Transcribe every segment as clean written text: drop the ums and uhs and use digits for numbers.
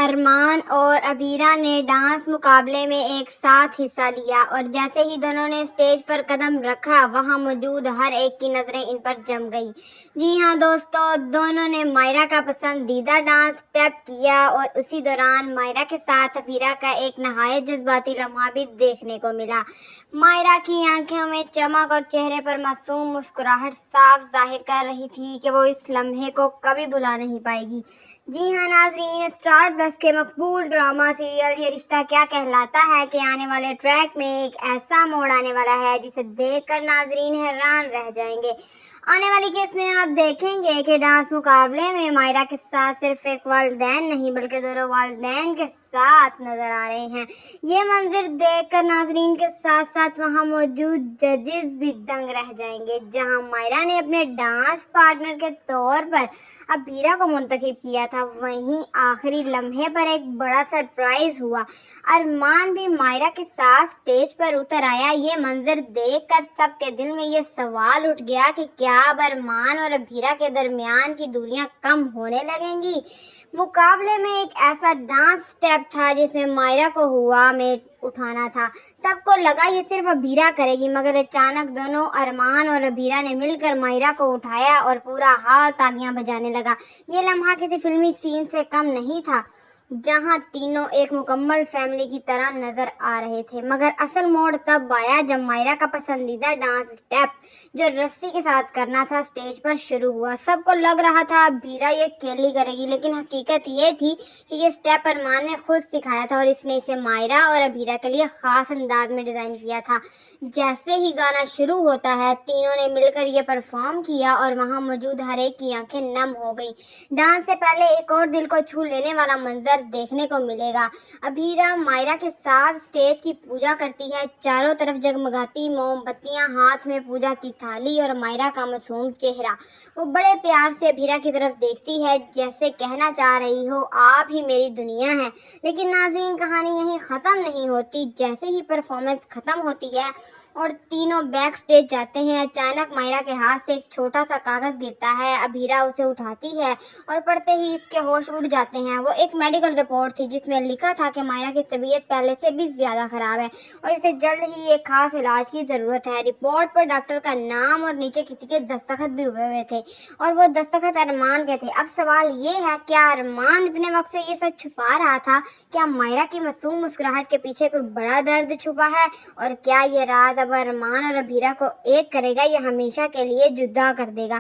ارمان اور ابیرہ نے ڈانس مقابلے میں ایک ساتھ حصہ لیا اور جیسے ہی دونوں نے اسٹیج پر قدم رکھا وہاں موجود ہر ایک کی نظریں ان پر جم گئی۔ جی ہاں دوستو، دونوں نے مائرہ کا پسندیدہ ڈانس اسٹیپ کیا اور اسی دوران مائرہ کے ساتھ ابیرہ کا ایک نہایت جذباتی لمحہ بھی دیکھنے کو ملا۔ مائرہ کی آنکھوں میں چمک اور چہرے پر معصوم مسکراہٹ صاف ظاہر کر رہی تھی کہ وہ اس لمحے کو کبھی بھلا نہیں پائے گی۔ جی ہاں ناظرین، اسٹار پلس کے مقبول ڈرامہ سیریل یہ رشتہ کیا کہلاتا ہے کہ آنے والے ٹریک میں ایک ایسا موڑ آنے والا ہے جسے دیکھ کر ناظرین حیران رہ جائیں گے۔ آنے والی کیس میں آپ دیکھیں گے کہ ڈانس مقابلے میں مائرہ کے ساتھ صرف ایک والدین نہیں بلکہ دونوں والدین کے ساتھ نظر آ رہے ہیں۔ یہ منظر دیکھ کر ناظرین کے ساتھ ساتھ وہاں موجود ججز بھی دنگ رہ جائیں گے۔ جہاں مائرہ نے اپنے ڈانس پارٹنر کے طور پر ابیرہ کو منتخب کیا تھا، وہیں آخری لمحے پر ایک بڑا سرپرائز ہوا۔ ارمان بھی مائرہ کے ساتھ اسٹیج پر اتر آیا۔ یہ منظر دیکھ کر سب کے دل میں یہ سوال اٹھ گیا کہ کیا اب ارمان اور ابیرہ کے درمیان کی دوریاں کم ہونے لگیں گی؟ مقابلے میں ایک ایسا ڈانس اسٹیپ تھا جس میں مائرہ کو ہوا میں اٹھانا تھا۔ سب کو لگا یہ صرف ابیرہ کرے گی، مگر اچانک دونوں ارمان اور ابیرہ نے مل کر مائرہ کو اٹھایا اور پورا ہال تالیاں بجانے لگا۔ یہ لمحہ کسی فلمی سین سے کم نہیں تھا جہاں تینوں ایک مکمل فیملی کی طرح نظر آ رہے تھے۔ مگر اصل موڑ تب آیا جب مائرہ کا پسندیدہ ڈانس اسٹیپ جو رسی کے ساتھ کرنا تھا اسٹیج پر شروع ہوا۔ سب کو لگ رہا تھا ابیرہ یہ اکیلی کرے گی، لیکن حقیقت یہ تھی کہ یہ اسٹیپ ارمان نے خود سکھایا تھا اور اس نے اسے مائرہ اور ابیرہ کے لیے خاص انداز میں ڈیزائن کیا تھا۔ جیسے ہی گانا شروع ہوتا ہے تینوں نے مل کر یہ پرفارم کیا اور وہاں موجود ہر ایک کی آنکھیں نم ہو گئی۔ ڈانس سے پہلے ایک اور دل کو چھو لینے والا منظر دیکھنے کو ملے گا۔ ابیرہ مائرہ کے ساتھ اسٹیج کی پوجا کرتی ہے، چاروں طرف جگمگاتی موم بتیاں، ہاتھ میں پوجا کی تھالی اور مائرہ کا معصوم چہرہ۔ وہ بڑے پیار سے ابیرہ کی طرف دیکھتی ہے جیسے کہنا چاہ رہی ہو آپ ہی میری دنیا ہیں۔ لیکن ناظرین، کہانی یہیں ختم نہیں ہوتی۔ جیسے ہی پرفارمنس ختم ہوتی ہے اور تینوں بیک سٹیج جاتے ہیں، اچانک مائرہ کے ہاتھ سے ایک چھوٹا سا کاغذ گرتا ہے۔ ابیرہ اسے اٹھاتی ہے اور پڑھتے ہی اس کے ہوش اڑ جاتے ہیں۔ وہ ایک میڈیکل رپورٹ تھی جس میں لکھا تھا کہ مائرہ کی طبیعت پہلے سے بھی زیادہ خراب ہے اور اسے جلد ہی ایک خاص علاج کی ضرورت ہے۔ رپورٹ پر ڈاکٹر کا نام اور نیچے کسی کے دستخط بھی ہوئے تھے اور وہ دستخط ارمان کے تھے۔ اب سوال یہ ہے، کیا ارمان اتنے وقت سے یہ سچ چھپا رہا تھا؟ کیا مائرہ کی معصوم مسکراہٹ کے پیچھے کوئی بڑا درد چھپا ہے؟ اور کیا یہ راز اب ارمان اور ابیرہ کو ایک کرے گا یا ہمیشہ کے لیے جدا کر دے گا؟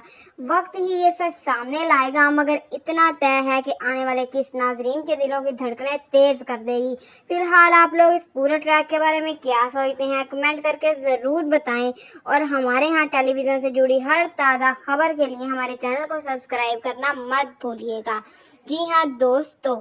وقت ہی یہ سچ سامنے لائے گا، مگر اتنا طے ہے کہ آنے والے کس ناظرین کے دلوں کی دھڑکنیں تیز کر دے گی۔ فی الحال آپ لوگ اس پورے ٹریک کے بارے میں کیا سوچتے ہیں؟ کمنٹ کر کے ضرور بتائیں اور ہمارے ہاں ٹیلی ویژن سے جڑی ہر تازہ خبر کے لیے ہمارے چینل کو سبسکرائب کرنا مت بھولیے گا۔ جی ہاں دوستو،